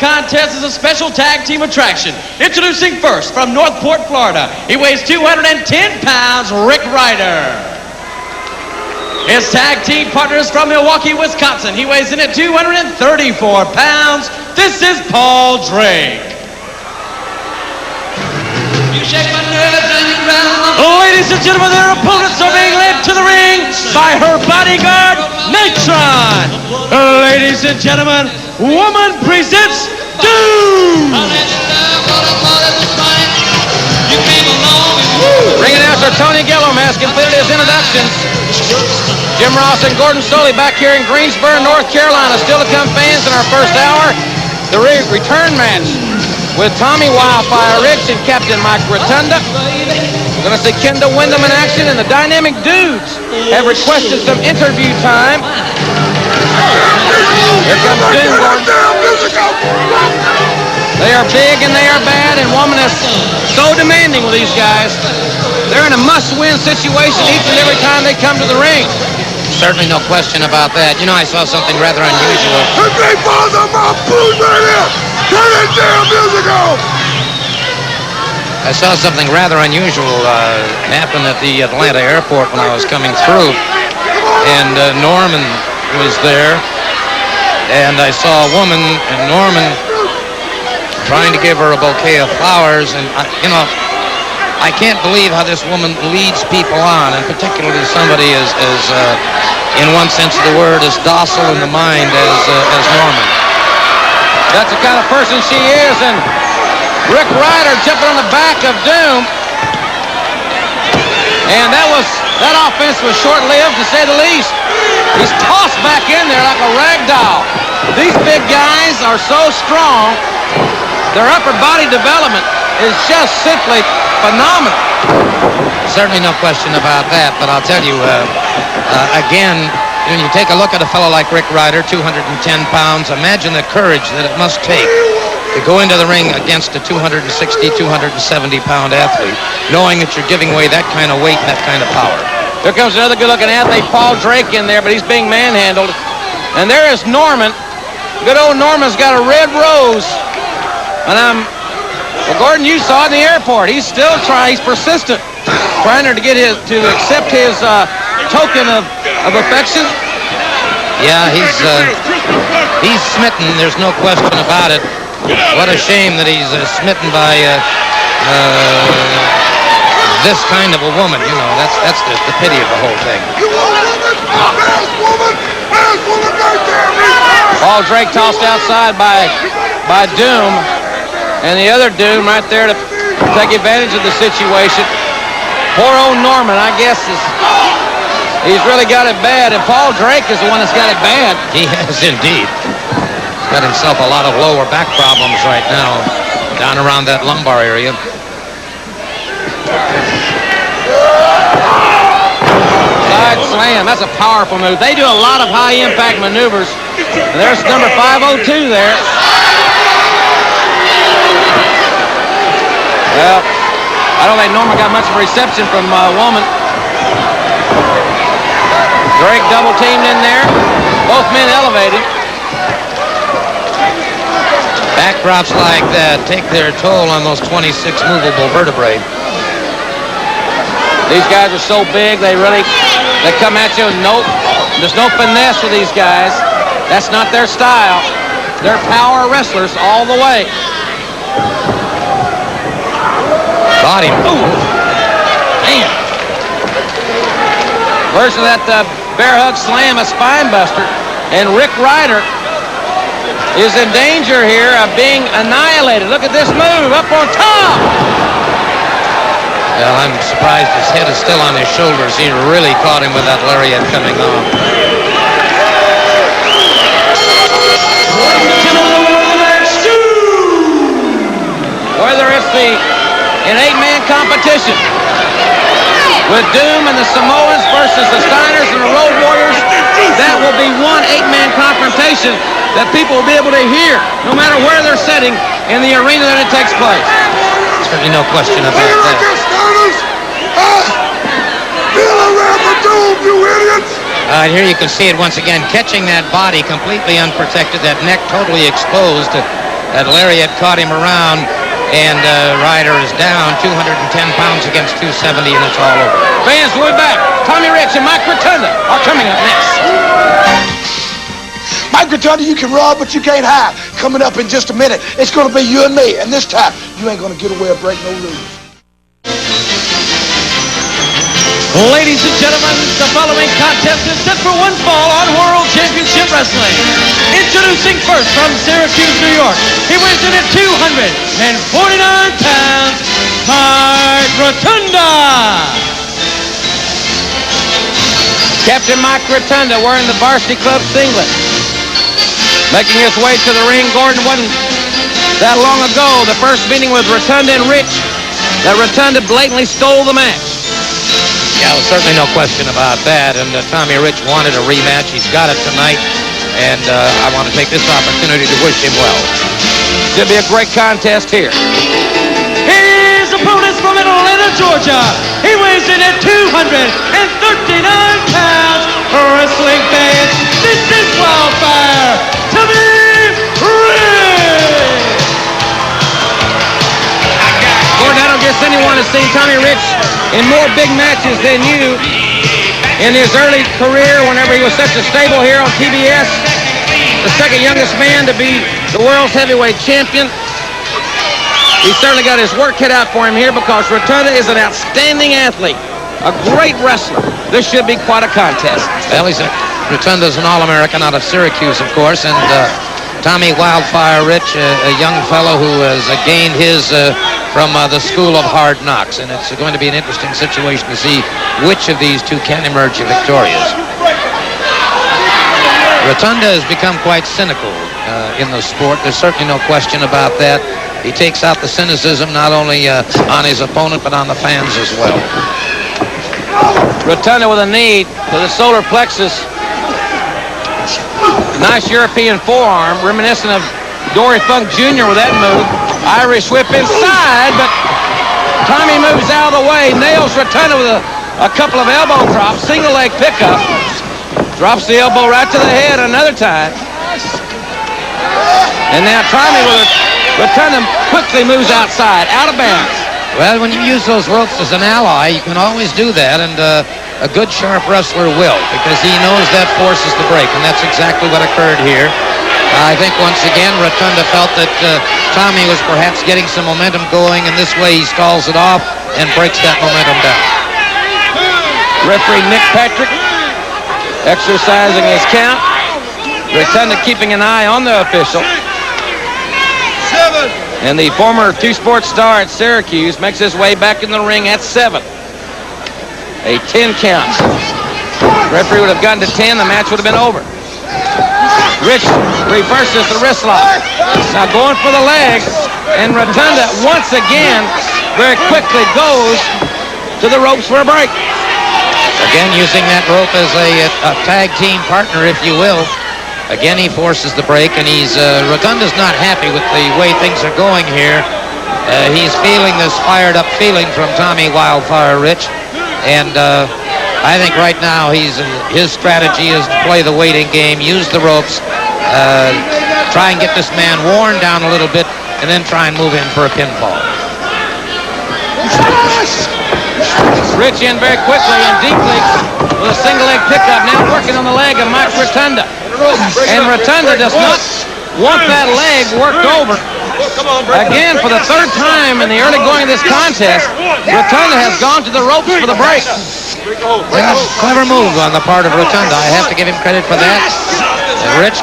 contest is a special tag team attraction. Introducing first from Northport, Florida. He weighs 210 pounds, Rick Ryder. His tag team partner is from Milwaukee, Wisconsin. He weighs in at 234 pounds. This is Paul Drake. You shake my nerves and you rattle. Ladies and gentlemen, their opponents are being led to the ring by her bodyguard, Natron. Ladies and gentlemen, woman presents Doom. Ring announcer Tony Gilliam has completed his introductions. Jim Ross and Gordon Soley back here in Greensboro, North Carolina. Still to come, fans, in our first hour. The return match with Tommy Wildfire Rich and Captain Mike Rotunda. We're going to see Kendall Windham in action, and the Dynamic Dudes have requested some interview time. Here comes Doom. They are big and they are bad, and woman is so demanding with these guys. They're in a must-win situation each and every time they come to the ring. Certainly no question about that. You know, I saw something rather unusual. I saw something rather unusual happen at the Atlanta airport when I was coming through. And Norman was there. And I saw a woman, and Norman trying to give her a bouquet of flowers. And, I can't believe how this woman leads people on, and particularly somebody as in one sense of the word, as docile in the mind as Norman. That's the kind of person she is, and Rick Ryder jumping on the back of Doom. And that offense was short-lived, to say the least. He's tossed back in there like a rag doll. These big guys are so strong. Their upper body development is just simply phenomenal. Certainly no question about that, but I'll tell you, again, when you take a look at a fellow like Rick Ryder, 210 pounds, imagine the courage that it must take to go into the ring against a 260, 270-pound athlete, knowing that you're giving away that kind of weight and that kind of power. Here comes another good-looking athlete, Paul Drake, in there, but he's being manhandled. And there is Norman. Good old Norman's got a red rose. And well, Gordon, you saw it in the airport. He's still trying. He's persistent, trying to get to accept his token of affection. Yeah, he's smitten. There's no question about it. What a shame that he's smitten by this kind of a woman. You know, that's the pity of the whole thing. Paul Drake tossed outside by Doom. And the other Doom right there to take advantage of the situation. Poor old Norman, I guess, he's really got it bad. And Paul Drake is the one that's got it bad. He has indeed. He's got himself a lot of lower back problems right now, down around that lumbar area. Side slam, that's a powerful move. They do a lot of high-impact maneuvers. And there's number 502 there. Well, I don't think Norman got much of a reception from woman. Drake double-teamed in there. Both men elevated. Backdrops like that take their toll on those 26 movable vertebrae. These guys are so big, they come at you with there's no finesse with these guys. That's not their style. They're power wrestlers all the way. Got him. Ooh. Damn. Version of that bear hug slam, a spine buster. And Rick Ryder is in danger here of being annihilated. Look at this move, up on top. Well, I'm surprised his head is still on his shoulders. He really caught him with that lariat coming on. Whether it's an 8-man competition with Doom and the Samoans versus the Steiners and the Road Warriors, that will be one 8-man confrontation that people will be able to hear no matter where they're sitting in the arena that it takes place. Certainly no question about that. Here you can see it once again, catching that body completely unprotected, that neck totally exposed. that Larry had caught him around, and Ryder is down 210 pounds against 270, and it's all over. Fans, we'll be back. Tommy Rich and Mike Rotunda are coming up next. Mike Rotunda, you can rob, but you can't hide. Coming up in just a minute, it's going to be you and me, and this time, you ain't going to get away or break no rules. Ladies and gentlemen, the following contest is set for one fall on World Championship Wrestling. Introducing first from Syracuse, New York. He weighs in at 249 pounds, Mike Rotunda. Captain Mike Rotunda wearing the Varsity Club singlet. Making his way to the ring. Gordon wasn't that long ago, the first meeting with Rotunda and Rich, that Rotunda blatantly stole the match. Yeah, there's certainly no question about that, and Tommy Rich wanted a rematch. He's got it tonight, and I want to take this opportunity to wish him well. Should be a great contest here. His opponent from Atlanta, Georgia. He weighs in at 239 pounds. Wrestling fans, this is Wildfire, Tommy Rich. Gordon, I don't guess anyone has seen Tommy Rich in more big matches than you. In his early career, whenever he was such a stable here on TBS, the second youngest man to be the world's heavyweight champion. He's certainly got his work cut out for him here because Rotunda is an outstanding athlete, a great wrestler. This should be quite a contest. Well, Rotunda's an All-American out of Syracuse, of course, and Tommy Wildfire Rich, a young fellow who has gained his from the School of Hard Knocks, and it's going to be an interesting situation to see which of these two can emerge victorious. Rotunda has become quite cynical in the sport. There's certainly no question about that. He takes out the cynicism not only on his opponent, but on the fans as well. Rotunda with a knee to the solar plexus. Nice European forearm, reminiscent of Dory Funk Jr. with that move. Irish whip inside, but Tommy moves out of the way, nails Rotunda with a couple of elbow drops, single leg pickup. Drops the elbow right to the head another time. And now Tommy with Rotunda quickly moves outside, out of bounds. Well, when you use those ropes as an ally, you can always do that, and a good, sharp wrestler will, because he knows that forces the break, and that's exactly what occurred here. I think once again, Rotunda felt that Tommy was perhaps getting some momentum going, and this way he stalls it off and breaks that momentum down. Referee Nick Patrick exercising his count. Rotunda keeping an eye on the official. And the former two-sport star at Syracuse makes his way back in the ring at 7. A 10 count. Referee would have gotten to 10, the match would have been over. Rich reverses the wrist lock. Now going for the leg, and Rotunda once again very quickly goes to the ropes for a break. Again, using that rope as a tag team partner, if you will. Again, he forces the break, and Rotunda's not happy with the way things are going here. He's feeling this fired-up feeling from Tommy Wildfire Rich, and I think right now his strategy is to play the waiting game, use the ropes, try and get this man worn down a little bit, and then try and move in for a pinfall. Rich in very quickly and deeply with a single leg pickup, now working on the leg of Mike Rotunda. And Rotunda does not want that leg worked over. Again, for the third time in the early going of this contest, Rotunda has gone to the ropes for the break. Yeah, clever move on the part of Rotunda. I have to give him credit for that. And Rich